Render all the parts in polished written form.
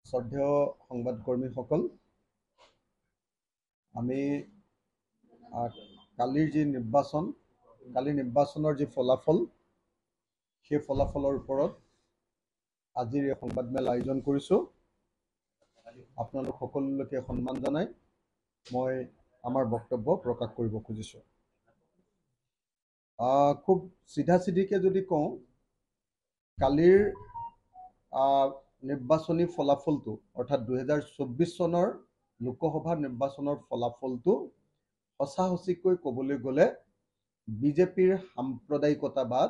শ্ৰদ্ধেয় সংবাদকৰ্মীসকল, আমি কালিৰ যি নিৰ্বাচন, কালিৰ নিৰ্বাচনৰ যি ফলাফল, সেই ফলাফলৰ ওপৰত আজিৰ এই সংবাদমেল আয়োজন কৰিছোঁ। আপোনালোক সকলোলৈকে সন্মান জনাই মই আমাৰ বক্তব্য প্ৰকাশ কৰিব খুজিছোঁ। খুব চিধা চিধিকৈ যদি কওঁ, কালিৰ নিৰ্বাচনী ফলাফলটো অৰ্থাৎ 2024 চনৰ লোকসভা নিৰ্বাচনৰ ফলাফলটো সঁচা সঁচিকৈ ক'বলৈ গ'লে বিজেপিৰ সাম্প্ৰদায়িকতাবাদ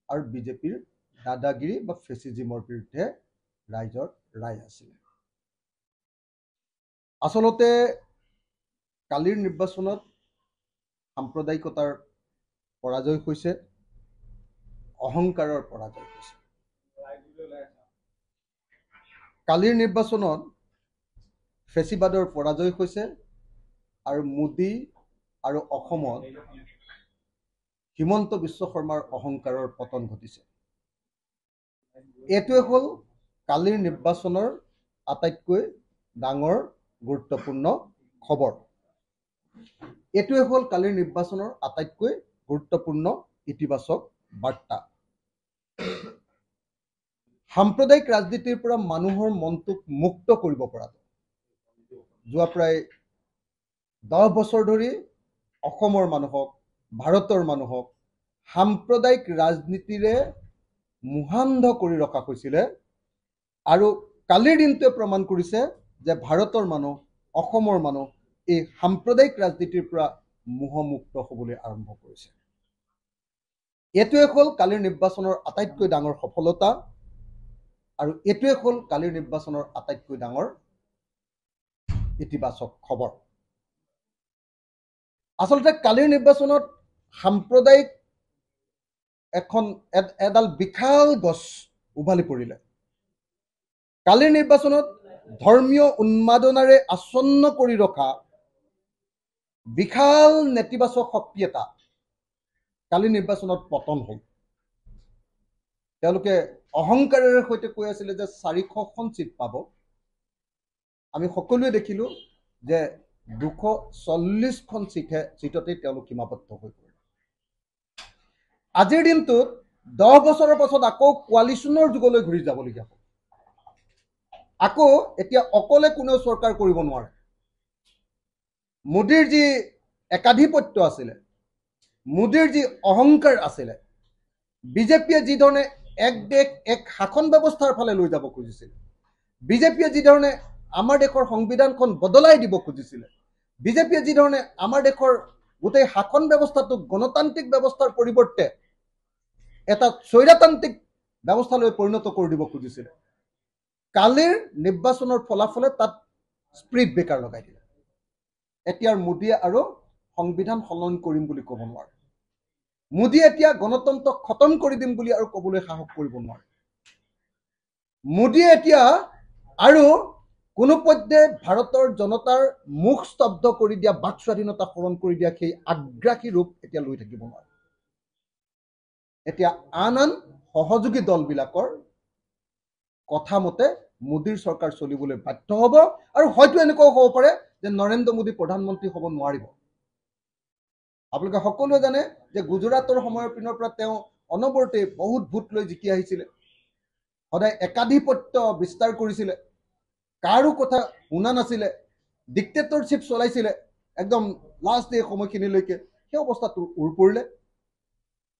আৰু বিজেপিৰ দাদাগিৰি বা ফেচিজিমৰ বিৰুদ্ধে ৰাইজৰ ৰায় আছিলে। আচলতে কালিৰ নিৰ্বাচনত সাম্প্ৰদায়িকতাৰ পৰাজয় হৈছে, অহংকাৰৰ পৰাজয় হৈছে। কালিৰ নিৰ্বাচনত ফেচিবাদৰ পৰাজয় হৈছে আৰু মোদী আৰু অসমত হিমন্ত বিশ্ব শৰ্মাৰ অহংকাৰৰ পতন ঘটিছে। এইটোৱে হ'ল কালিৰ নিৰ্বাচনৰ আটাইতকৈ ডাঙৰ গুৰুত্বপূৰ্ণ খবৰ। এইটোৱে হ'ল কালিৰ নিৰ্বাচনৰ আটাইতকৈ গুৰুত্বপূৰ্ণ ইতিবাচক বাৰ্তা। সাম্প্ৰদায়িক ৰাজনীতিৰ পৰা মানুহৰ মনটোক মুক্ত কৰিব পৰাটো যোৱা প্ৰায় 10 বছৰ ধৰি অসমৰ মানুহক, ভাৰতৰ মানুহক সাম্প্ৰদায়িক ৰাজনীতিৰে মোহান্ধ কৰি ৰখা হৈছিলে। আৰু কালিৰ দিনটোৱে প্ৰমাণ কৰিছে যে ভাৰতৰ মানুহ, অসমৰ মানুহ এই সাম্প্ৰদায়িক ৰাজনীতিৰ পৰা মোহমুক্ত হ'বলৈ আৰম্ভ কৰিছে। এইটোৱে হ'ল কালিৰ নিৰ্বাচনৰ আটাইতকৈ ডাঙৰ সফলতা আৰু এইটোৱে হ'ল কালিৰ নিৰ্বাচনৰ আটাইতকৈ ডাঙৰ ইতিবাচক খবৰ। আচলতে কালিৰ নিৰ্বাচনত সাম্প্ৰদায়িক এডাল বিশাল গছ উভালি পৰিলে। কালিৰ নিৰ্বাচনত ধৰ্মীয় উন্মাদনাৰে আচ্ছন্ন কৰি ৰখা বিশাল নেতিবাচক শক্তি এটা কালিৰ নিৰ্বাচনত পতন হ'ল। তেওঁলোকে অহংকাৰেৰে সৈতে কৈ আছিলে যে 400খন চিট পাব। আমি সকলোৱে দেখিলোঁ যে 240খন চিটতে তেওঁলোক সীমাবদ্ধ হৈ পৰিল। আজিৰ দিনটোত 10 বছৰৰ পাছত আকৌ কোৱালিশ্যনৰ যুগলৈ ঘূৰি যাবলগীয়া হ'ল। আকৌ এতিয়া অকলে কোনেও চৰকাৰ কৰিব নোৱাৰে। মোদীৰ যি একাধিপত্য আছিলে, মোদীৰ যি অহংকাৰ আছিলে, বিজেপিয়ে যি ধৰণে এক দেশ এক শাসন ব্যৱস্থাৰ ফালে লৈ যাব খুজিছিলে, বিজেপিয়ে যি ধৰণে আমাৰ দেশৰ সংবিধানখন বদলাই দিব খুজিছিলে, বিজেপিয়ে যি ধৰণে আমাৰ দেশৰ গোটেই শাসন ব্যৱস্থাটোক গণতান্ত্ৰিক ব্যৱস্থাৰ পৰিৱৰ্তে এটা স্বৈৰতান্ত্ৰিক ব্যৱস্থালৈ পৰিণত কৰি দিব খুজিছিলে, কালিৰ নিৰ্বাচনৰ ফলাফলে তাত স্প্ৰিট ব্ৰেকাৰ লগাই দিলে। এতিয়া মোদীয়ে আৰু সংবিধান সলনি কৰিম বুলি ক'ব নোৱাৰে। মোদীয়ে এতিয়া গণতন্ত্ৰক খতম কৰি দিম বুলি আৰু ক'বলৈ সাহস কৰিব নোৱাৰে। মোদীয়ে এতিয়া আৰু কোনোপধ্যে ভাৰতৰ জনতাৰ মুখ স্তব্ধ কৰি দিয়া, বাক স্বাধীনতা হৰণ কৰি দিয়া সেই আগ্ৰাসী ৰূপ এতিয়া লৈ থাকিব নোৱাৰে। এতিয়া আন সহযোগী দলবিলাকৰ কথা মতে মোদীৰ চৰকাৰ চলিবলৈ বাধ্য হ'ব আৰু হয়তো এনেকুৱাও হ'ব পাৰে যে নৰেন্দ্ৰ মোদী প্ৰধানমন্ত্ৰী হ'ব নোৱাৰিব। আপোনালোকে সকলোৱে জানে যে গুজৰাটৰ সময়ৰ পিনৰ পৰা তেওঁ অনবৰতে বহুত ভোট লৈ জিকি আহিছিলে, সদায় একাধিপত্য বিস্তাৰ কৰিছিলে, কাৰো কথা শুনা নাছিলে, ডিক্টেটৰশ্বিপ চলাইছিলে একদম লাষ্ট এই সময়খিনিলৈকে। সেই অৱস্থাটো উৰ পৰিলে।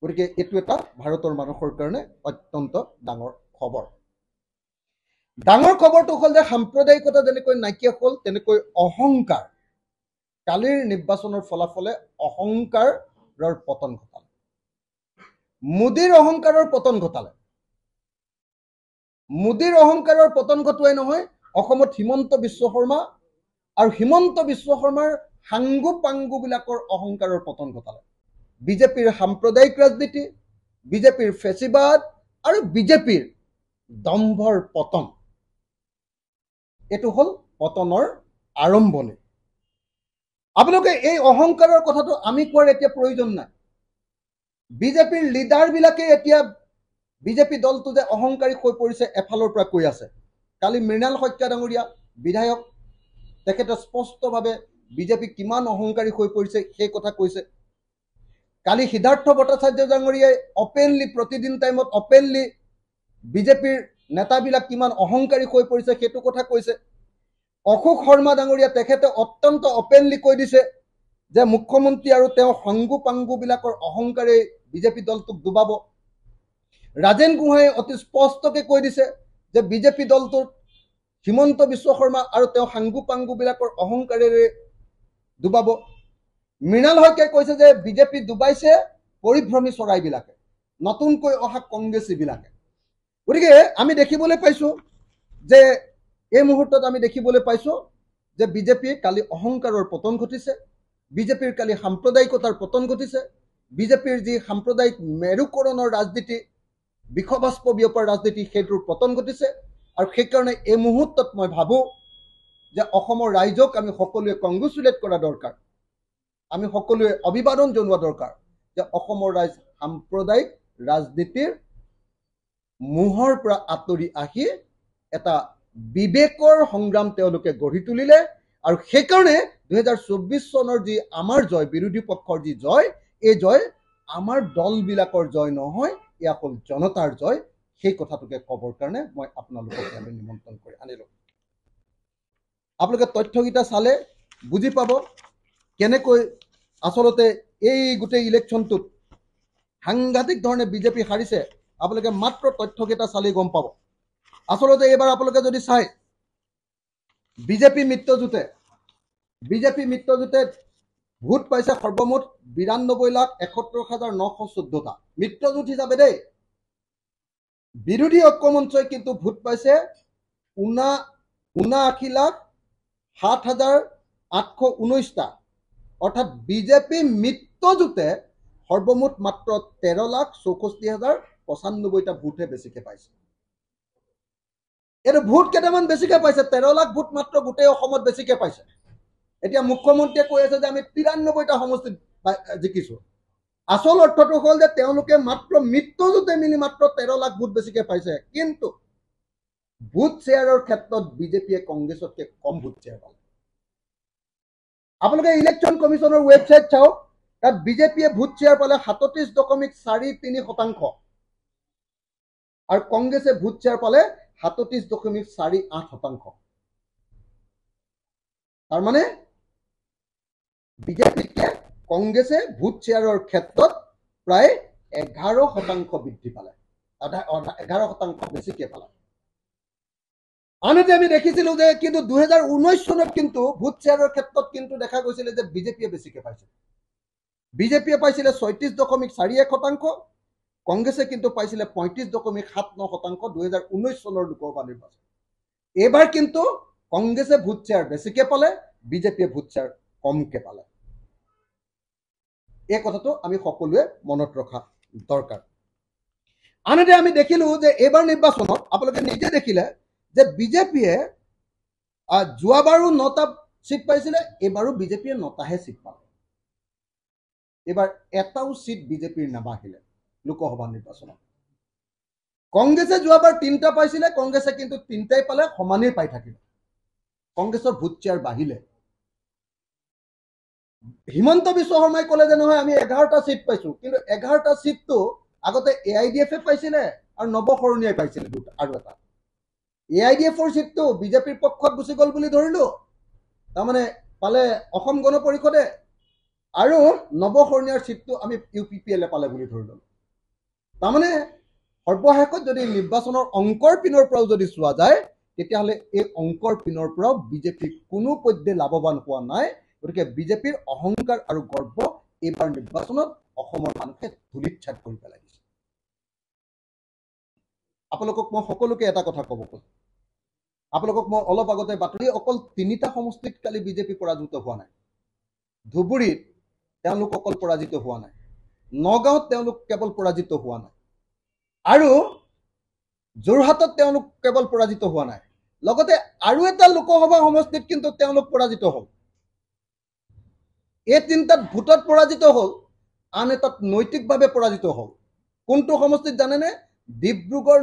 গতিকে এইটো এটা ভাৰতৰ মানুহৰ কাৰণে অত্যন্ত ডাঙৰ খবৰ। ডাঙৰ খবৰটো হ'ল যে সাম্প্ৰদায়িকতা যেনেকৈ নাইকিয়া হ'ল, তেনেকৈ অহংকাৰ, কালিৰ নিৰ্বাচনৰ ফলাফলে অহংকাৰৰ পতন ঘটালে। মোদীৰ অহংকাৰৰ পতন ঘটালে। মোদীৰ অহংকাৰৰ পতন ঘটোৱাই নহয়, অসমত হিমন্ত বিশ্ব শৰ্মা আৰু হিমন্ত বিশ্ব শৰ্মাৰ সাংগু পাংগুবিলাকৰ অহংকাৰৰ পতন ঘটালে। বিজেপিৰ সাম্প্ৰদায়িক ৰাজনীতি, বিজেপিৰ ফেচিবাদ আৰু বিজেপিৰ দম্ভৰ পতন, এইটো হ'ল পতনৰ আৰম্ভণি। আপোনালোকে এই অহংকাৰৰ কথাটো আমি কোৱাৰ এতিয়া প্ৰয়োজন নাই। বিজেপিৰ লিডাৰবিলাকে এতিয়া বিজেপি দলটো যে অহংকাৰী হৈ পৰিছে এফালৰ পৰা কৈ আছে। কালি মৃণাল শইকীয়া ডাঙৰীয়া বিধায়ক তেখেতে স্পষ্টভাৱে বিজেপি কিমান অহংকাৰী হৈ পৰিছে সেই কথা কৈছে। কালি সিদ্ধাৰ্থ ভট্টাচাৰ্য ডাঙৰীয়াই অপেনলি প্ৰতিদিন টাইমত অপেনলি বিজেপিৰ নেতাবিলাক কিমান অহংকাৰী হৈ পৰিছে সেইটো কথা কৈছে। অশোক শৰ্মা ডাঙৰীয়া তেখেতে অত্যন্ত অপেনলি কৈ দিছে যে মুখ্যমন্ত্ৰী আৰু তেওঁ সাংগু পাংগুবিলাকৰ অহংকাৰে বিজেপি দলটোক ডুবাব। ৰাজেন গোহাঁয়ে অতি স্পষ্টকৈ কৈ দিছে যে বিজেপি দলটোত হিমন্ত বিশ্ব শৰ্মা আৰু তেওঁ সাংগু পাংগুবিলাকৰ অহংকাৰেৰে ডুবাব। মৃণাল শইকীয়াই কৈছে যে বিজেপি ডুবাইছে পৰিভ্ৰমী চৰাইবিলাকে, নতুনকৈ অহা কংগ্ৰেছীবিলাকে। গতিকে আমি দেখিবলৈ পাইছোঁ যে এই মুহূৰ্তত আমি দেখিবলৈ পাইছোঁ যে বিজেপিৰ কালি অহংকাৰৰ পতন ঘটিছে, বিজেপিৰ কালি সাম্প্ৰদায়িকতাৰ পতন ঘটিছে, বিজেপিৰ যি সাম্প্ৰদায়িক মেৰুকৰণৰ ৰাজনীতি, বিষবাষ্প বিয়পাৰ ৰাজনীতি সেইটোৰ পতন ঘটিছে। আৰু সেইকাৰণে এই মুহূৰ্তত মই ভাবোঁ যে অসমৰ ৰাইজক আমি সকলোৱে কংগ্ৰেচুলেট কৰা দৰকাৰ, আমি সকলোৱে অভিবাদন জনোৱা দৰকাৰ যে অসমৰ ৰাইজ সাম্প্ৰদায়িক ৰাজনীতিৰ মোহৰ পৰা আঁতৰি আহি এটা বিবেকৰ সংগ্ৰাম তেওঁলোকে গঢ়ি তুলিলে। আৰু সেইকাৰণে 2024 চনৰ যি আমাৰ জয়, বিৰোধী পক্ষৰ যি জয়, এই জয় আমাৰ দলবিলাকৰ জয় নহয়, এয়া হ'ল জনতাৰ জয়। সেই কথাটোকে ক'বৰ কাৰণে মই আপোনালোকক আমি নিমন্ত্ৰণ কৰি আনিলোঁ। আপোনালোকে তথ্যকেইটা চালে বুজি পাব কেনেকৈ আচলতে এই গোটেই ইলেকশ্যনটোত সাংঘাতিক ধৰণে বিজেপি হাৰিছে। আপোনালোকে মাত্ৰ তথ্যকেইটা চালেই গম পাব। আচলতে এইবাৰ আপোনালোকে যদি চাই বিজেপি মিত্ৰজোঁটে ভোট পাইছে সৰ্বমুঠ 92,71,914টা মিত্ৰজোঁট হিচাপে দেই। বিৰোধী ঐক্যমঞ্চই কিন্তু ভোট পাইছে 79,07,819টা। অৰ্থাৎ বিজেপি মিত্ৰজোঁটে সৰ্বমুঠ মাত্ৰ 13,64,095টা ভোটহে বেছিকে পাইছে। এইটো ভোট কেইটামান বেছিকে পাইছে, 13 লাখ ভোট মাত্ৰ গোটেই অসমত বেছিকে পাইছে। এতিয়া মুখ্যমন্ত্ৰীয়ে কৈ আছে যে আমি 93টা সমষ্টিত জিকিছো। আচল অৰ্থটো হ'ল যে তেওঁলোকে মাত্ৰ মিত্ৰজোঁটে মিলি মাত্ৰ 13 লাখ ভোট বেছিকে পাইছে, কিন্তু ভোট শ্বেয়াৰৰ ক্ষেত্ৰত বিজেপিয়ে কংগ্ৰেছতকৈ কম ভোট শ্বেয়াৰ পালে। আপোনালোকে ইলেকশ্যন কমিশ্যনৰ ৱেবছাইট চাওক, তাত বিজেপিয়ে ভোট শ্বেয়াৰ পালে 37.43%, আৰু কংগ্ৰেছে ভোট শ্বেয়াৰ পালে 37.48%। তাৰমানে বিজেপিতকৈ কংগ্ৰেছে ভোট শ্বেয়াৰৰ ক্ষেত্ৰত প্ৰায় 11% বৃদ্ধি পালে, 11% বেছিকে পালে। আনহাতে আমি দেখিছিলোঁ যে কিন্তু 2019 চনত কিন্তু ভোট শ্বেয়াৰৰ ক্ষেত্ৰত কিন্তু দেখা গৈছিলে যে বিজেপিয়ে বেছিকে পাইছে। বিজেপিয়ে পাইছিলে 36.41%, কংগ্ৰেছে কিন্তু পাইছিলে 35.79% 2019 চনৰ লোকসভা নিৰ্বাচন। এইবাৰ কিন্তু কংগ্ৰেছে ভোট শ্বেয়াৰ বেছিকে পালে, বিজেপিয়ে ভোট শ্বেয়াৰ কমকে পালে। এই কথাটো আমি সকলোৱে মনত ৰখা দৰকাৰ। আনহাতে আমি দেখিলোঁ যে এইবাৰ নিৰ্বাচনত আপোনালোকে নিজে দেখিলে যে বিজেপিয়ে যোৱাবাৰো 9টা চিট পাইছিলে, এইবাৰো বিজেপিয়ে 9টাহে চিট পালে। এইবাৰ এটাও চিট বিজেপিৰ নাবাঢ়িলে লোকসভা নিৰ্বাচনত। কংগ্ৰেছে যোৱাবাৰ 3টা পাইছিলে, কংগ্ৰেছে কিন্তু 3টাই পালে, সমানেই পাই থাকিলে। কংগ্ৰেছৰ ভোট শ্বেয়াৰ বাঢ়িলে। হিমন্ত বিশ্ব শৰ্মাই ক'লে যে নহয় আমি 11টা চিট পাইছোঁ, কিন্তু 11টা চিটটো আগতে AIDF পাইছিলে আৰু নৱশৰণীয়াই পাইছিলে আৰু এটা। AIDFৰ চিটটো বিজেপিৰ পক্ষত গুচি গ'ল বুলি ধৰিলোঁ, তাৰমানে পালে অসম গণ পৰিষদে, আৰু নৱশৰণীয়াৰ চিটটো আমি UPPL পালে বুলি ধৰিলোঁ। তাৰমানে সৰ্বশেষত যদি নিৰ্বাচনৰ অংকৰ পিনৰ পৰাও যদি চোৱা যায়, তেতিয়াহ'লে এই অংকৰ পিনৰ পৰাও বিজেপি কোনো পধ্যে লাভৱান হোৱা নাই। গতিকে বিজেপিৰ অহংকাৰ আৰু গৰ্ব এইবাৰ নিৰ্বাচনত অসমৰ মানুহে ধূলিচ্ছাত কৰি পেলাইছে। আপোনালোকক মই সকলোকে এটা কথা ক'ব খোজো, আপোনালোকক মই অলপ আগতে বাতৰি, অকল 3টা সমষ্টিত কালি বিজেপি পৰাজিত হোৱা নাই। ধুবুৰীত তেওঁলোক অকল পৰাজিত হোৱা নাই, নগাঁৱত তেওঁলোক কেৱল পৰাজিত হোৱা নাই, আৰু যোৰহাটত তেওঁলোক কেৱল পৰাজিত হোৱা নাই, লগতে আৰু এটা লোকসভা সমষ্টিত কিন্তু তেওঁলোক পৰাজিত হ'ল। এই 3টাত ভোটত পৰাজিত হ'ল, আন এটাত নৈতিকভাৱে পৰাজিত হ'ল। কোনটো সমষ্টিত জানেনে? ডিব্ৰুগড়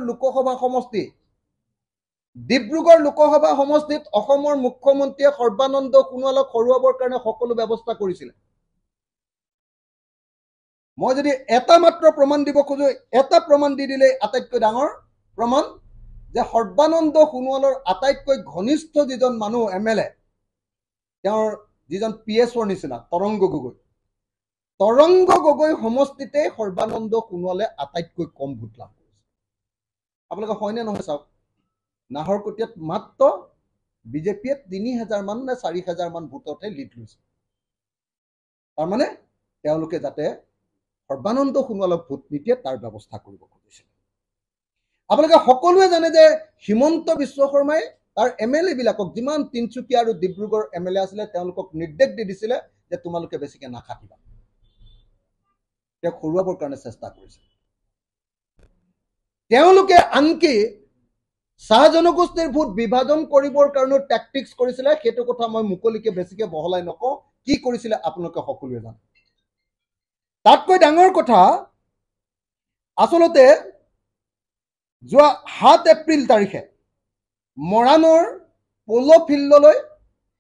লোকসভা সমষ্টিত অসমৰ মুখ্যমন্ত্ৰীয়ে সৰ্বানন্দ সোণোৱালক হৰুৱাবৰ কাৰণে সকলো ব্যৱস্থা কৰিছিলে। মই যদি এটা মাত্ৰ প্ৰমাণ দিব খোজো, এটা প্ৰমাণ দি দিলে আটাইতকৈ ডাঙৰ প্ৰমাণ যে সৰ্বানন্দ সোণোৱালৰ আটাইতকৈ ঘনিষ্ঠ যিজন মানুহ MLA, তেওঁৰ যিজন PSৰ নিচিনা তৰংগ গগৈ সমষ্টিতে সৰ্বানন্দ সোণোৱালে আটাইতকৈ কম ভোট লাভ কৰিছে। আপোনালোকে হয়নে নহয় চাওক, নাহৰকটীয়াত মাত্ৰ বিজেপিয়ে 3000 মান নে 4000 মান ভোটতহে লিড লৈছে। তাৰমানে তেওঁলোকে যাতে সৰ্বানন্দ সোণোৱালক ভোট নিদিয়ে তাৰ ব্যৱস্থা কৰিব খুজিছিল। আপোনালোকে সকলোৱে জানে যে হিমন্ত বিশ্ব শৰ্মাই তাৰ MLA বিলাকক, যিমান তিনচুকীয়া আৰু ডিব্ৰুগড় MLA আছিলে, তেওঁলোকক নিৰ্দেশ দি দিছিলে যে তোমালোকে বেছিকে নাখাটিবা। তেওঁক হৰুৱাবৰ কাৰণে চেষ্টা কৰিছে। তেওঁলোকে আনকি চাহ জনগোষ্ঠীৰ ভোট বিভাজন কৰিবৰ কাৰণেও টেকটিক্স কৰিছিলে। সেইটো কথা মই মুকলিকে বেছিকে বহলাই নকওঁ, কি কৰিছিলে আপোনালোকে সকলোৱে জানে। তাতকৈ ডাঙৰ কথা, আচলতে যোৱা 7 এপ্ৰিল তাৰিখে মৰাণৰ প'ল' ফিল্ডলৈ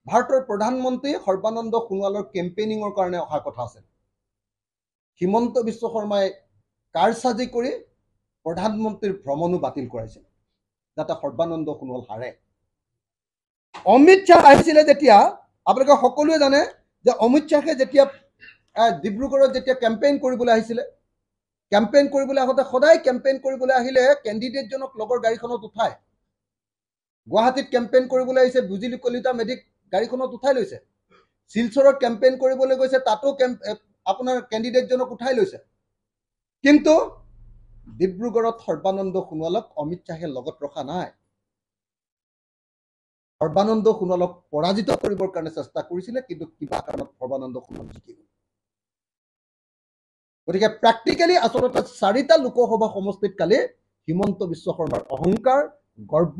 ভাৰতৰ প্ৰধানমন্ত্ৰী সৰ্বানন্দ সোণোৱালৰ কেম্পেইনিঙৰ কাৰণে অহা কথা আছিল। হিমন্ত বিশ্ব শৰ্মাই কাৰসাজি কৰি প্ৰধানমন্ত্ৰীৰ ভ্ৰমণো বাতিল কৰাইছিল যাতে সৰ্বানন্দ সোণোৱাল হাৰে। অমিত শ্বাহ আহিছিলে যেতিয়া, আপোনালোকে সকলোৱে জানে যে অমিত শ্বাহে যেতিয়া ডিব্ৰুগড়ত যেতিয়া কেম্পেইন কৰিবলৈ আহিছিলে, কেম্পেইন কৰিবলৈ আহোঁতে সদায় কেম্পেইন কৰিবলৈ আহিলে কেণ্ডিডেটজনক লগৰ গাড়ীখনত উঠায়। গুৱাহাটীত কেম্পেইন কৰিবলৈ আহিছে, বুজিলি কলিতা মেধিক গাড়ীখনত উঠাই লৈছে। শিলচৰত কেম্পেইন কৰিবলৈ গৈছে, তাতো আপোনাৰ কেণ্ডিডেটজনক উঠাই লৈছে। কিন্তু ডিব্ৰুগড়ত সৰ্বানন্দ সোণোৱালক অমিত শ্বাহে লগত ৰখা নাই। সৰ্বানন্দ সোণোৱালক পৰাজিত কৰিবৰ কাৰণে চেষ্টা কৰিছিলে, কিন্তু কিবা কাৰণত সৰ্বানন্দ সোণোৱাল জিকি গ'ল। গতিকে প্ৰেক্টিকেলি আচলতে 4টা লোকসভা সমষ্টিত কালি হিমন্ত বিশ্ব শৰ্মাৰ অহংকাৰ, গৰ্ব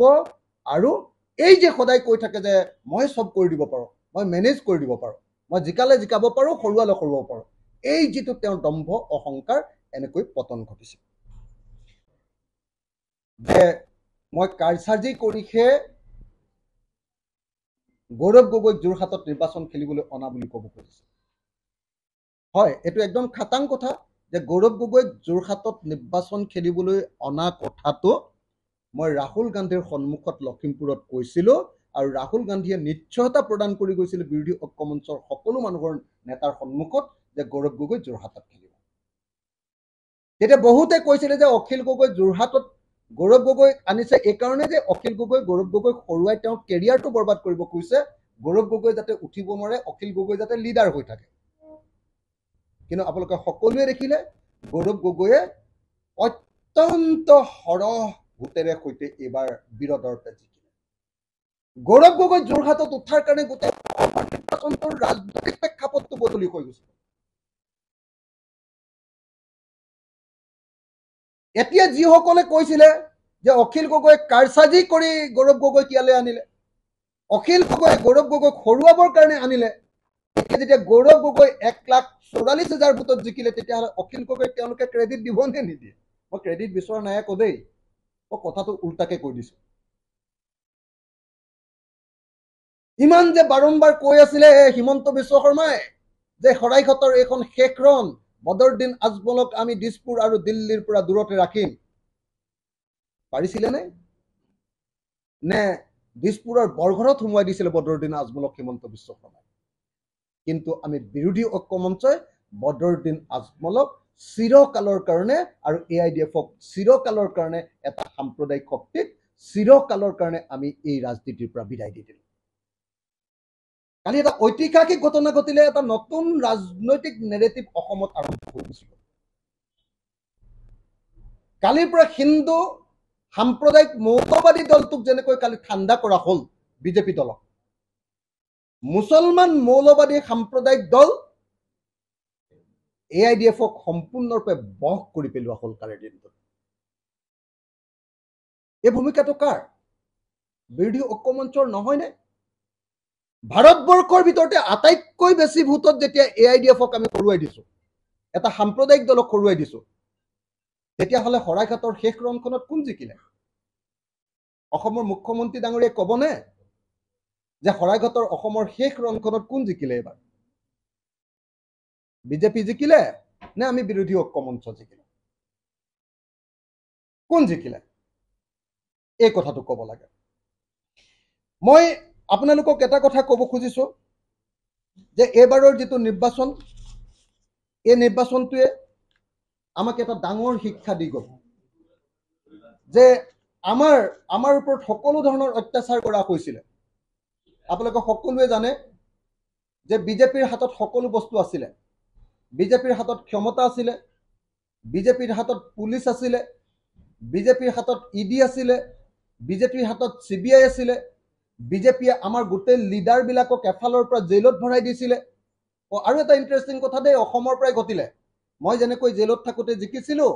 আৰু এই যে সদায় কৈ থাকে যে মই চব কৰি দিব পাৰোঁ, মই মেনেজ কৰি দিব পাৰোঁ, মই জিকালে জিকাব পাৰোঁ, হৰুৱালে হৰুৱাব পাৰোঁ, এই যিটো তেওঁৰ দম্ভ অহংকাৰ, এনেকৈ পতন ঘটিছে। যে মই কাৰসাজি কৰিহে গৌৰৱ গগৈক যোৰহাটত নিৰ্বাচন খেলিবলৈ অনা বুলি ক'ব খুজিছে। হয়, এইটো একদম খাটাং কথা যে গৌৰৱ গগৈক যোৰহাটত নিৰ্বাচন খেলিবলৈ অনা কথাটো মই ৰাহুল গান্ধীৰ সন্মুখত লখিমপুৰত কৈছিলোঁ, আৰু ৰাহুল গান্ধীয়ে নিশ্চয়তা প্ৰদান কৰি গৈছিল বিৰোধী ঐক্য মঞ্চৰ সকলো মানুহৰ নেতাৰ সন্মুখত যে গৌৰৱ গগৈ যোৰহাটত খেলিব। তেতিয়া বহুতে কৈছিলে যে অখিল গগৈ যোৰহাটত গৌৰৱ গগৈক আনিছে এইকাৰণে যে অখিল গগৈ গৌৰৱ গগৈক হৰুৱাই তেওঁৰ কেৰিয়াৰটো বৰবাদ কৰিব খুজিছে, গৌৰৱ গগৈ যাতে উঠিব নোৱাৰে, অখিল গগৈ যাতে লিডাৰ হৈ থাকে। কিন্তু আপোনালোকে সকলোৱে দেখিলে গৌৰৱ গগৈয়ে অত্যন্ত সৰহ ভোটেৰে সৈতে এইবাৰ বিৰোধৰ জিকিলে। গৌৰৱ গগৈ যোৰহাটত উঠাৰ কাৰণে গোটেই নিৰ্বাচনটোৰ ৰাজনৈতিক প্ৰেক্ষাপটটো বদলি হৈ গৈছে। এতিয়া যিসকলে কৈছিলে যে অখিল গগৈ কাৰসাজি কৰি গৌৰৱ গগৈক ইয়ালৈ আনিলে, অখিল গগৈ গৌৰৱ গগৈক হৰুৱাবৰ কাৰণে আনিলে, এতিয়া যেতিয়া গৌৰৱ গগৈ 1,44,000 ভোটত জিকিলে, তেতিয়াহ'লে অখিল গগৈক তেওঁলোকে ক্ৰেডিট দিব নে নিদিয়ে? মই ক্ৰেডিট বিচৰা নাই আকৌ দেই, মই কথাটো উল্টাকে কৈ দিছো। ইমান যে বাৰম্বাৰ কৈ আছিলে হিমন্ত বিশ্ব শৰ্মাই যে শৰাইঘাটৰ এইখন শেষ ৰণ, বদৰুদ্দিন আজমলক আমি দিছপুৰ আৰু দিল্লীৰ পৰা দূৰতে ৰাখিম, পাৰিছিলে নে দিছপুৰৰ বৰঘৰত সোমোৱাই দিছিলে বদৰুদ্দিন আজমলক হিমন্ত বিশ্ব শৰ্মাই? কিন্তু আমি বিৰোধী ঐক্য মঞ্চই বদৰুদ্দিন আজমলক চিৰকালৰ কাৰণে আৰু AIDFক চিৰকালৰ কাৰণে এটা সাম্প্ৰদায়িক শক্তিক চিৰকালৰ কাৰণে আমি এই ৰাজনীতিৰ পৰা বিদায় দি দিলোঁ। কালি এটা ঐতিহাসিক ঘটনা ঘটিলে, এটা নতুন ৰাজনৈতিক নেৰেটিভ অসমত আৰম্ভ হৈ গৈছিল। কালিৰ পৰা হিন্দু সাম্প্ৰদায়িক মৌলবাদী দলটোক যেনেকৈ কালি ঠাণ্ডা কৰা হ'ল বিজেপি দলক, মুছলমান মৌলবাদী সাম্প্ৰদায়িক দল AIDFক সম্পূৰ্ণৰূপে বশ কৰি পেলোৱা হ'ল কালিৰ দিনটোত। এই ভূমিকাটো কাৰ? বিৰোধী ঐক্য মঞ্চৰ নহয়নে? ভাৰতবৰ্ষৰ ভিতৰতে আটাইতকৈ বেছি ভোটত যেতিয়া AIDFক আমি হৰুৱাই দিছো, এটা সাম্প্ৰদায়িক দলক হৰুৱাই দিছো, তেতিয়াহ'লে শৰাইঘাটৰ শেষ ৰণখনত কোন জিকিলে? অসমৰ মুখ্যমন্ত্ৰী ডাঙৰীয়াই ক'বনে যে শৰাইঘাটৰ অসমৰ শেষ ৰণখনত কোন জিকিলে? এইবাৰ বিজেপি জিকিলে নে আমি বিৰোধী ঐক্য মঞ্চ জিকিলে? কোন জিকিলে? এই কথাটো ক'ব লাগে। মই আপোনালোকক এটা কথা ক'ব খুজিছো যে এইবাৰৰ যিটো নিৰ্বাচন, এই নিৰ্বাচনটোৱে আমাক এটা ডাঙৰ শিক্ষা দি গ'ল যে আমাৰ ওপৰত সকলো ধৰণৰ অত্যাচাৰ কৰা হৈছিলে। আপোনালোকে সকলোৱে জানে যে বিজেপিৰ হাতত সকলো বস্তু আছিলে। বিজেপিৰ হাতত ক্ষমতা আছিলে, বিজেপিৰ হাতত পুলিচ আছিলে, বিজেপিৰ হাতত ইডি আছিলে, বিজেপিৰ হাতত CBI আছিলে। বিজেপিয়ে আমাৰ গোটেই লিডাৰবিলাকক এফালৰ পৰা জেলত ভৰাই দিছিলে। আৰু এটা ইণ্টাৰেষ্টিং কথা দেই, অসমৰ পৰাই ঘটিলে। মই যেনেকৈ জেলত থাকোঁতে জিকিছিলোঁ,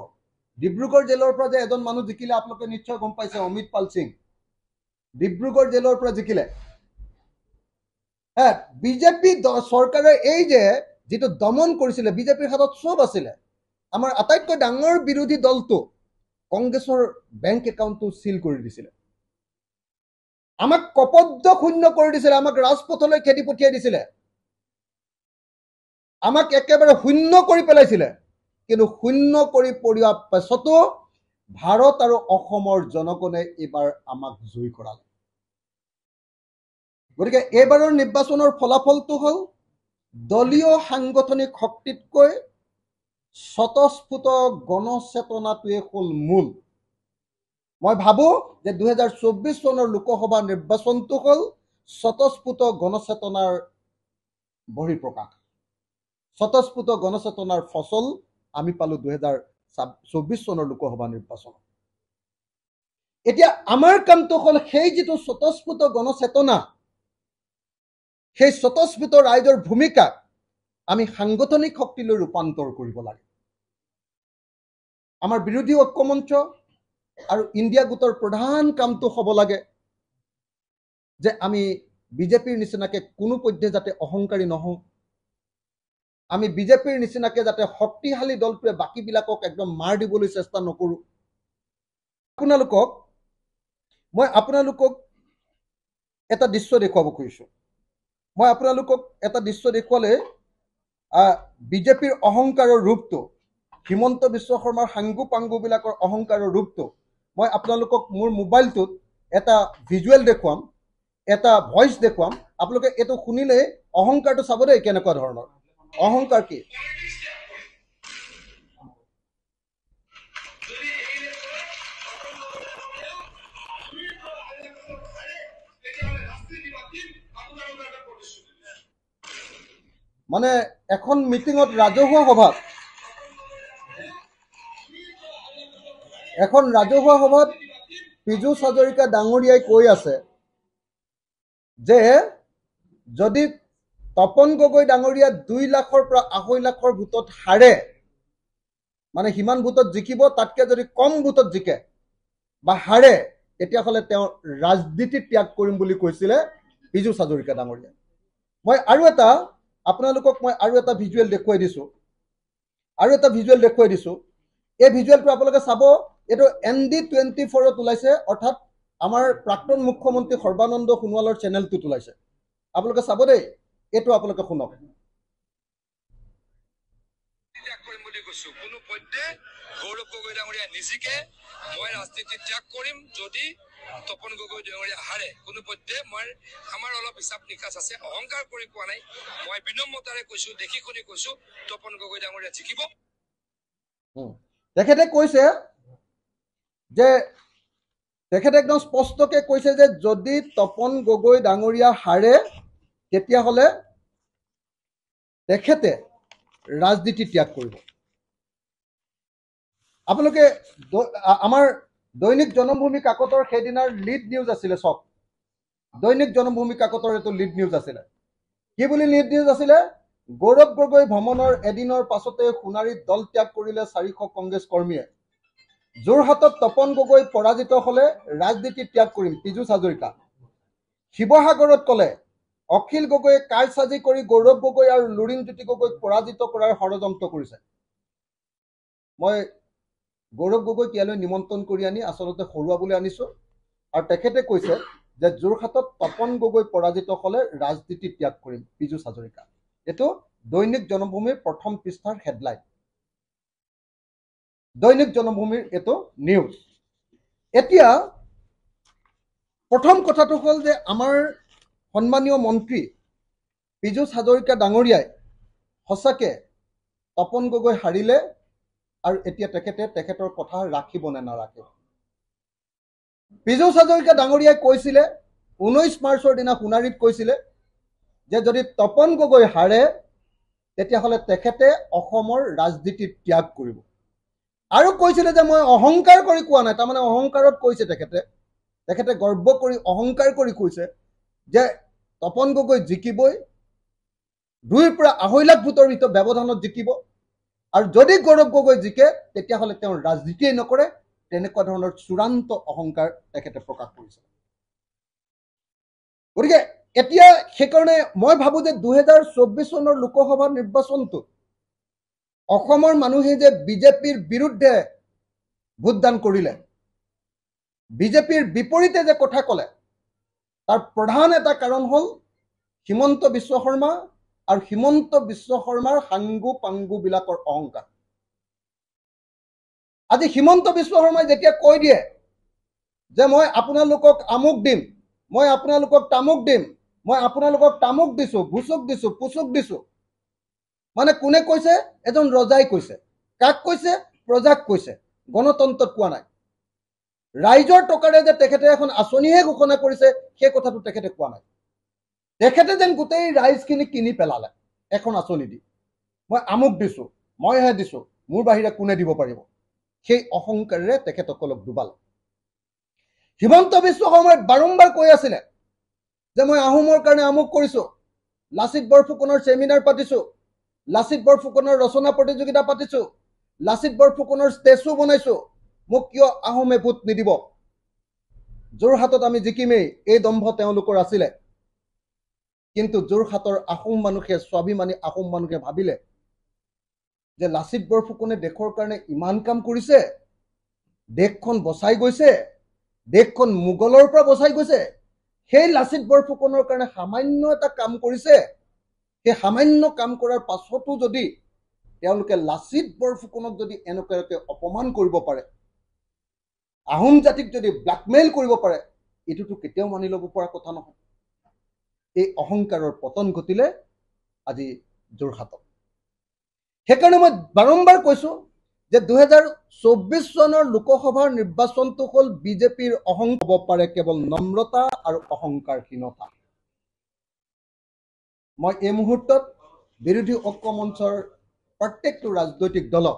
ডিব্ৰুগড় জেলৰ পৰা যে এজন মানুহ জিকিলে আপোনালোকে নিশ্চয় গম পাইছে, অমিত পাল সিং। ডিব্ৰুগড় জেলৰ পৰা জিকিলে। বিজেপি চৰকাৰে এই যে যিটো দমন কৰিছিলে, বিজেপিৰ হাতত চব আছিলে। আমাৰ আটাইতকৈ ডাঙৰ বিৰোধী দলটো কংগ্ৰেছৰ বেংক একাউণ্টটো চিল কৰি দিছিলে। আমাক কপদ্য শূন্য কৰি দিছিলে, আমাক ৰাজপথলৈ খেদি পঠিয়াই দিছিলে, আমাক একেবাৰে শূন্য কৰি পেলাইছিলে। কিন্তু শূন্য কৰি পৰিয়াৰ পাছতো ভাৰত আৰু অসমৰ জনগণে এইবাৰ আমাক জয়ী কৰালে। গতিকে এইবাৰৰ নিৰ্বাচনৰ ফলাফলটো হ'ল দলীয় সাংগঠনিক শক্তিতকৈ স্বতঃস্ফূৰ্ত গণচেতনাটোৱে হ'ল মূল। মই ভাবো যে 2024 চনৰ লোকসভা নিৰ্বাচনটো হ'ল স্বতঃস্ফূৰ্ত গণচেতনাৰ বহিঃপ্ৰকাশ। স্বতঃস্ফূৰ্ত গণচেতনাৰ ফচল আমি পালো 2024 চনৰ লোকসভা নিৰ্বাচন। এতিয়া আমাৰ কামটো হ'ল সেই যিটো স্বতঃস্ফূৰ্ত গণচেতনা, সেই স্বতঃস্ফূৰ্ত ৰাইজৰ ভূমিকাক আমি সাংগঠনিক শক্তিলৈ ৰূপান্তৰ কৰিব লাগে। আমাৰ বিৰোধী ঐক্য মঞ্চ আৰু ইণ্ডিয়া গোটৰ প্ৰধান কামটো হ'ব লাগে যে আমি বিজেপিৰ নিচিনাকে কোনো পধ্যে যাতে অহংকাৰী নহওঁ, আমি বিজেপিৰ নিচিনাকে যাতে শক্তিশালী দলটোৱে বাকীবিলাকক একদম মাৰ দিবলৈ চেষ্টা নকৰোঁ। মই আপোনালোকক এটা দৃশ্য দেখুৱাব খুজিছোঁ। মই আপোনালোকক এটা দৃশ্য দেখুৱালে বিজেপিৰ অহংকাৰৰ ৰূপটো, হিমন্ত বিশ্ব শৰ্মাৰ সাংগু পাংগুবিলাকৰ অহংকাৰৰ ৰূপটো মই আপোনালোকক মোৰ মোবাইলটোত এটা ভিজুৱেল দেখুৱাম, এটা ভইচ দেখুৱাম। আপোনালোকে এইটো শুনিলে অহংকাৰটো চাব দেই, কেনেকুৱা ধৰণৰ অহংকাৰ কি। মানে এখন মিটিঙত, ৰাজহুৱা সভাত পীযুষ হাজৰিকা ডাঙৰীয়াই কৈ আছে যে যদি তপন গগৈ ডাঙৰীয়া 2 লাখৰ পৰা 2.5 লাখৰ ভোটত হাৰে, মানে সিমান ভোটত জিকিব, তাতকৈ যদি কম ভোটত জিকে বা হাৰে, তেতিয়াহ'লে তেওঁ ৰাজনীতি ত্যাগ কৰিম বুলি কৈছিলে পীযুষ হাজৰিকা ডাঙৰীয়াই। মই আপোনালোকক আৰু এটা ভিজুৱেল দেখুৱাই দিছোঁ। এই ভিজুৱেলটো আপোনালোকে চাব। এইটো ND24ত ওলাইছে, অৰ্থাৎ আমাৰ প্ৰাক্তন মুখ্যমন্ত্ৰী সৰ্বানন্দ সোণোৱালৰ চেনেলটোত ওলাইছে। আপোনালোকে চাব দেই, এইটো আপোনালোকে শুনক। কোনো পধ্যে গৌৰৱ গগৈ ডাঙৰীয়া নিজিকে, মই ৰাজনীতি ত্যাগ কৰিম যদি তপন গগৈ ডাঙৰীয়া হাৰে। কোনো পধ্যে আমাৰ অলপ হিচাপ নিকাচ আছে, অহংকাৰ কৰি কোৱা নাই। মই বিনম্ৰতাৰে কৈছো, দেখি শুনি কৈছো, তপন গগৈ ডাঙৰীয়া জিকিব। তেখেতে কৈছে যে, তেখেতে একদম স্পষ্টকে কৈছে যে যদি তপন গগৈ ডাঙৰীয়া হাৰে, তেতিয়াহ'লে তেখেতে ৰাজনীতি ত্যাগ কৰিব। আপোনালোকে আমাৰ দৈনিক জনমভূমি কাকতৰ সেইদিনাৰ লিড নিউজ আছিলে, চব দৈনিক জনমভূমি কাকতৰ এইটো লিড নিউজ আছিলে। কি বুলি লিড নিউজ আছিলে? গৌৰৱ গগৈ ভ্ৰমণৰ এদিনৰ পাছতে সোণাৰীত দল ত্যাগ কৰিলে 400 কংগ্ৰেছ কৰ্মীয়ে। যোৰহাটত তপন গগৈ পৰাজিত হলে ৰাজনীতি ত্যাগ কৰিম, পীযুষ হাজৰিকা। শিৱসাগৰত ক'লে অখিল গগৈয়ে কাৰচাজি কৰি গৌৰৱ গগৈ আৰু লুৰিণজ্যোতি গগৈক পৰাজিত কৰাৰ ষড়যন্ত্ৰ কৰিছে। মই গৌৰৱ গগৈক ইয়ালৈ নিমন্ত্ৰণ কৰি আনি আচলতে হৰুৱাবলৈ আনিছোঁ। আৰু তেখেতে কৈছে যে যোৰহাটত তপন গগৈ পৰাজিত হ'লে ৰাজনীতি ত্যাগ কৰিম, পীযুষ হাজৰিকা। এইটো দৈনিক জনভূমিৰ প্ৰথম পৃষ্ঠাৰ হেডলাইন, দৈনিক জনভূমিৰ এইটো নিউজ। এতিয়া প্ৰথম কথাটো হ'ল যে আমাৰ সন্মানীয় মন্ত্ৰী পীযুষ হাজৰিকা ডাঙৰীয়াই সঁচাকে তপন গগৈ হাৰিলে আৰু এতিয়া তেখেতৰ কথা ৰাখিব নে নাৰাখে। পীযুষ হাজৰিকা ডাঙৰীয়াই কৈছিলে 19 মাৰ্চৰ দিনা সোণাৰীত কৈছিলে যে যদি তপন গগৈ হাৰে তেতিয়াহ'লে তেখেতে অসমৰ ৰাজনীতি ত্যাগ কৰিব। আৰু কৈছিলে যে মই অহংকাৰ কৰি কোৱা নাই, তাৰমানে অহংকাৰত কৈছে তেখেতে গৰ্ব কৰি অহংকাৰ কৰি কৈছে যে তপন গগৈ জিকিবই, 2 পৰা 2.5 লাখ ভোটৰ ভিতৰত ব্যৱধানত জিকিব। আৰু যদি গৌৰৱ গগৈ জিকে তেতিয়াহ'লে তেওঁ ৰাজনীতিয়ে নকৰে, তেনেকুৱা ধৰণৰ চূড়ান্ত অহংকাৰ তেখেতে প্ৰকাশ কৰিছে। গতিকে এতিয়া সেইকাৰণে মই ভাবো যে 2024 চনৰ লোকসভা নিৰ্বাচনটো অসমৰ মানুহে যে বিজেপিৰ বিৰুদ্ধে ভোটদান কৰিলে, বিজেপিৰ বিপৰীতে যে কথা ক'লে, তাৰ প্ৰধান এটা কাৰণ হ'ল হিমন্ত বিশ্ব শৰ্মা আৰু হিমন্ত বিশ্ব শৰ্মাৰ সাংগু পাংগুবিলাকৰ অহংকাৰ। আজি হিমন্ত বিশ্ব শৰ্মাই যেতিয়া কৈ দিয়ে যে মই আপোনালোকক আমুক দিম, মই আপোনালোকক তামুক দিম, মই আপোনালোকক তামুক দিছো, ভুচুক দিছো, পুচুক দিছো, মানে কোনে কৈছে? এজন ৰজাই কৈছে। কাক কৈছে? প্ৰজাক কৈছে, গণতন্ত্ৰত কোৱা নাই। ৰাইজৰ টকাৰে যে তেখেতে এখন আঁচনিহে ঘোষণা কৰিছে সেই কথাটো তেখেতে কোৱা নাই। তেখেতে যেন গোটেই ৰাইজখিনি কিনি পেলালে এখন আঁচনি দি, মই আমুক দিছো, মইহে দিছো, মোৰ বাহিৰে কোনে দিব পাৰিব, সেই অহংকাৰেৰে তেখেতসকলক ডুবালে। হিমন্ত বিশ্ব শৰ্মাই বাৰম্বাৰ কৈ আছিলে যে মই আহোমৰ কাৰণে আমুক কৰিছো, লাচিত বৰফুকনৰ চেমিনাৰ পাতিছো, লাচিত বৰফুকনৰ ৰচনা প্ৰতিযোগিতা পাতিছো, লাচিত বৰফুকনৰ ষ্টেচু বনাইছো, মোক কিয় আহোমে ভোট নিদিব, যোৰহাটত আমি জিকিমেই, এই দম্ভ তেওঁলোকৰ আছিলে। কিন্তু যোৰহাটৰ আহোম মানুহে, স্বাভিমানী আহোম মানুহে ভাবিলে যে লাচিত বৰফুকনে দেশৰ কাৰণে ইমান কাম কৰিছে, দেশখন বচাই গৈছে, দেশখন মোগলৰ পৰা বচাই গৈছে, সেই লাচিত বৰফুকনৰ কাৰণে সামান্য এটা কাম কৰিছে, সেই সামান্য কাম কৰাৰ পাছতো যদি তেওঁলোকে লাচিত বৰফুকনক যদি এনেকুৱাকৈ অপমান কৰিব পাৰে, আহোম জাতিক যদি ব্লেকমেইল কৰিব পাৰে, এইটোতো কেতিয়াও মানি ল'ব পৰা কথা নহয়। এই অহংকাৰৰ পতন ঘটিলে আজি যোৰহাটত। সেইকাৰণে মই বাৰম্বাৰ কৈছো যে 2024 চনৰ লোকসভাৰ নিৰ্বাচনটো হ'ল বিজেপিৰ অহংকাৰ, হ'ব পাৰে কেৱল নম্ৰতা আৰু অহংকাৰহীনতা। মই এই মুহূৰ্তত বিৰোধী ঐক্য মঞ্চৰ প্ৰত্যেকটো ৰাজনৈতিক দলক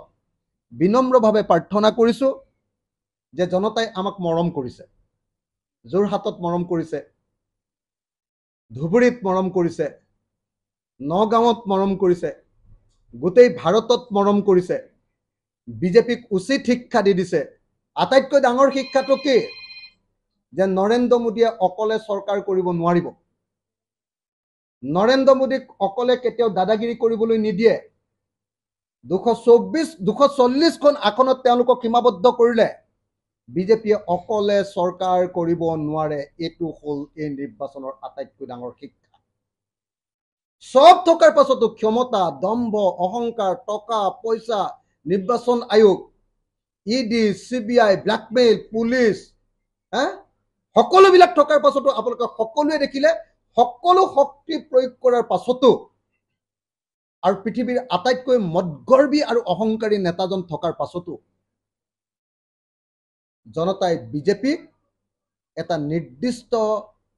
বিনম্ৰভাৱে প্ৰাৰ্থনা কৰিছো যে জনতাই আমাক মৰম কৰিছে, যোৰহাটত মৰম কৰিছে, ধুবুৰীত মৰম কৰিছে, নগাঁৱত মৰম কৰিছে, গোটেই ভাৰতত মৰম কৰিছে, বিজেপিক উচিত শিক্ষা দি দিছে। আটাইতকৈ ডাঙৰ শিক্ষাটো কি? যে নৰেন্দ্ৰ মোদীয়ে অকলে চৰকাৰ কৰিব নোৱাৰিব, নৰেন্দ্ৰ মোদীক অকলে কেতিয়াও দাদাগিৰি কৰিবলৈ নিদিয়ে। 240খন আসনত তেওঁলোকক সীমাবদ্ধ কৰিলে, বিজেপিয়ে অকলে চৰকাৰ কৰিব নোৱাৰে। এইটো হ'ল এই নিৰ্বাচনৰ আটাইতকৈ ডাঙৰ শিক্ষা। সব থকাৰ পাছতো ক্ষমতা, দম্ভ, অহংকাৰ, টকা পইচা, নিৰ্বাচন আয়োগ, ইডি, CBI, ব্লেকমেইল, পুলিচ, সকলোবিলাক থকাৰ পাছতো আপোনালোকে সকলোৱে দেখিলে, সকলো শক্তি প্ৰয়োগ কৰাৰ পাছতো আৰু পৃথিৱীৰ আটাইতকৈ মদগৰ্বী আৰু অহংকাৰী নেতাজন থকাৰ পাছতো জনতাই বিজেপিক এটা নিৰ্দিষ্ট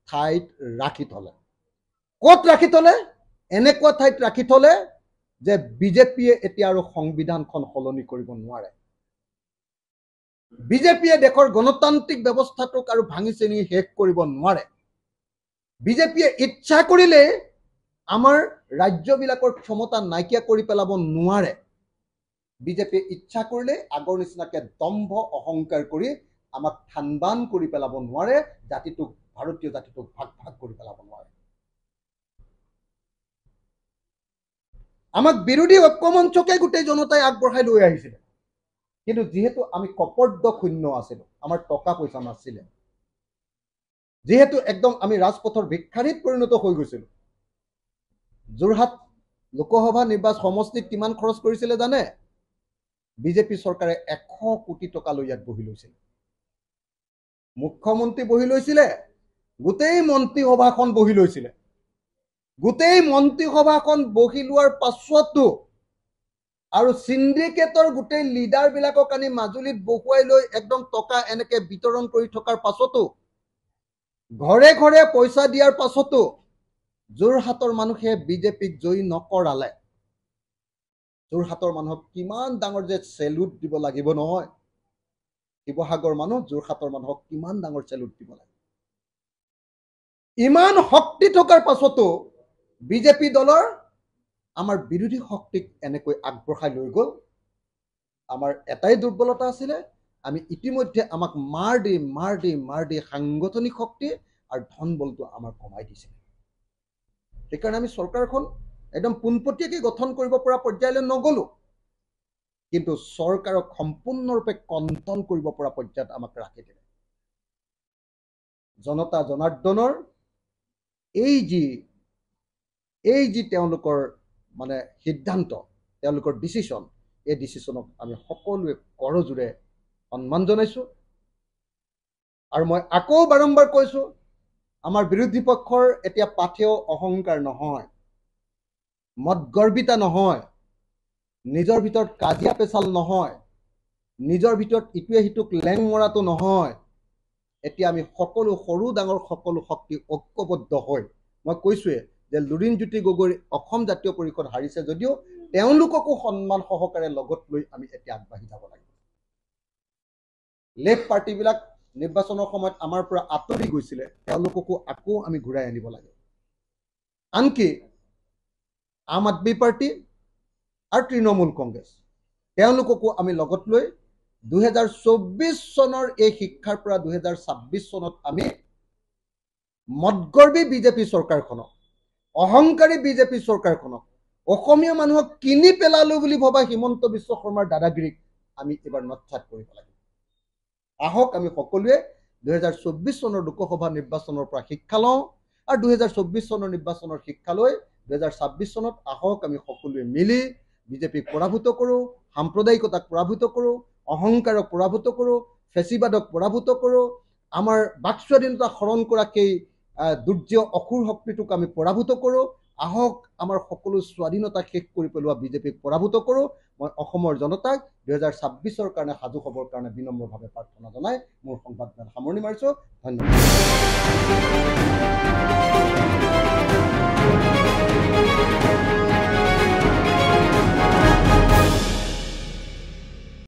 ঠাইত ৰাখি থলে। ক'ত ৰাখি থলে? এনেকুৱা ঠাইত ৰাখি থলে যে বিজেপিয়ে এতিয়া আৰু সংবিধানখন সলনি কৰিব নোৱাৰে। বিজেপিয়ে দেশৰ গণতান্ত্ৰিক ব্যৱস্থাটোক আৰু ভাঙি চিনি শেষ কৰিব নোৱাৰে। বিজেপিয়ে ইচ্ছা কৰিলে আমাৰ ৰাজ্যবিলাকৰ ক্ষমতা নাইকিয়া কৰি পেলাব নোৱাৰে। বিজেপিয়ে ইচ্ছা কৰিলে আগৰ নিচিনাকে দম্ভ অহংকাৰ কৰি আমাক থানবান কৰি পেলাব নোৱাৰে, জাতিটোক, ভাৰতীয় জাতিটোক ভাগ ভাগ কৰি পেলাব নোৱাৰে। আমাক বিৰোধী ঐক্য মঞ্চকে গোটেই জনতাই আগবঢ়াই লৈ আহিছিলে। কিন্তু যিহেতু আমি কপৰ্দ শূন্য আছিলোঁ, আমাৰ টকা পইচা নাছিলে, যিহেতু একদম আমি ৰাজপথৰ ভিক্ষাৰীত পৰিণত হৈ গৈছিলোঁ। যোৰহাট লোকসভা নিৰ্বাচন সমষ্টিত কিমান খৰচ কৰিছিলে জানে? বিজেপি চৰকাৰে 100 কোটি টকা লৈ ইয়াত বহি লৈছিল। মুখ্যমন্ত্ৰী বহি লৈছিলে, গোটেই মন্ত্ৰীসভাখন বহি লৈছিলে। গোটেই মন্ত্ৰীসভাখন বহি লোৱাৰ পাছতো আৰু সিন্ডিকেটৰ গোটেই লিডাৰবিলাকক আনি মাজুলীত বহুৱাই লৈ একদম টকা এনেকে বিতৰণ কৰি থকাৰ পাছতো, ঘৰে ঘৰে পইচা দিয়াৰ পাছতো যোৰহাটৰ মানুহে বিজেপিক জয়ী নকৰালে। যোৰহাটৰ মানুহক কিমান ডাঙৰ যে চেলুট দিব লাগিব নহয়, শিৱসাগৰ মানুহ যোৰহাটৰ মানুহক কিমান ডাঙৰ চেলুট দিব লাগে। ইমান শক্তি থকাৰ পাছতো বিজেপি দলৰ আমাৰ বিৰোধী শক্তিক এনেকৈ আগবঢ়াই লৈ গ'ল। আমাৰ এটাই দুৰ্বলতা আছিলে, আমি ইতিমধ্যে আমাক মাৰ দি সাংগঠনিক শক্তি আৰু ধন বলটো আমাৰ কমাই দিছিলে। সেইকাৰণে আমি চৰকাৰখন একদম পোনপটীয়াকৈ গঠন কৰিব পৰা পৰ্যায়লৈ নগলো, কিন্তু চৰকাৰক সম্পূৰ্ণৰূপে কণ্ট্ৰল কৰিব পৰা পৰ্যায়ত আমাক ৰাখি দিলে। জনতা জনাৰ্দনৰ এই যি তেওঁলোকৰ মানে সিদ্ধান্ত, তেওঁলোকৰ ডিচিশ্যন, এই ডিচিশ্যনক আমি সকলোৱে কৰজোৰে সন্মান জনাইছোঁ। আৰু মই আকৌ বাৰম্বাৰ কৈছোঁ, আমাৰ বিৰোধী পক্ষৰ এতিয়া পাথেয় অহংকাৰ নহয়, মদগৰ্বিতা নহয়, নিজৰ ভিতৰত কাজিয়া পেচাল নহয়, নিজৰ ভিতৰত ইটোৱে সিটোক লেং মৰাটো নহয়। এতিয়া আমি সকলো সৰু ডাঙৰ সকলো শক্তি ঐক্যবদ্ধ হৈ, মই কৈছোঁৱে যে লুৰিণজ্যোতি গগৈৰ অসম জাতীয় পৰিষদ হাৰিছে যদিও তেওঁলোককো সন্মান সহকাৰে লগত লৈ আমি এতিয়া আগবাঢ়ি যাব লাগিব। লেফ্ট পাৰ্টিবিলাক নিৰ্বাচনৰ সময়ত আমাৰ পৰা আঁতৰি গৈছিলে, তেওঁলোককো আকৌ আমি ঘূৰাই আনিব লাগে। আনকি আম আদমি পাৰ্টি আৰু তৃণমূল কংগ্ৰেছ, তেওঁলোককো আমি লগত লৈ 2024 চনৰ এই শিক্ষাৰ পৰা 2026 চনত আমি মদগৰ্বী বিজেপি চৰকাৰখনক, অহংকাৰী বিজেপি চৰকাৰখনক, অসমীয়া মানুহক কিনি পেলালো বুলি ভবা হিমন্ত বিশ্ব শৰ্মাৰ দাদাগিৰিক আমি এবাৰ নৎখাত কৰিব লাগে। আহক আমি সকলোৱে 2024 চনৰ লোকসভা নিৰ্বাচনৰ পৰা শিক্ষা লওঁ আৰু 2024 চনৰ নিৰ্বাচনৰ শিক্ষা লৈ 2026 চনত আহক আমি সকলোৱে মিলি বিজেপিক পৰাভূত কৰোঁ, সাম্প্ৰদায়িকতাক পৰাভূত কৰোঁ, অহংকাৰক পৰাভূত কৰোঁ, ফেচিবাদক পৰাভূত কৰোঁ, আমাৰ বাক স্বাধীনতা হৰণ কৰা সেই দুৰ্য অসুৰ শক্তিটোক আমি পৰাভূত কৰোঁ। আহক আমাৰ সকলো স্বাধীনতা শেষ কৰি পেলোৱা বিজেপিক পৰাভূত কৰোঁ। মই অসমৰ জনতাক 2026ৰ কাৰণে সাজু হ'বৰ কাৰণে বিনম্ৰভাৱে প্ৰাৰ্থনা জনাই মোৰ সংবাদ সামৰণি মাৰিছোঁ। ধন্যবাদ।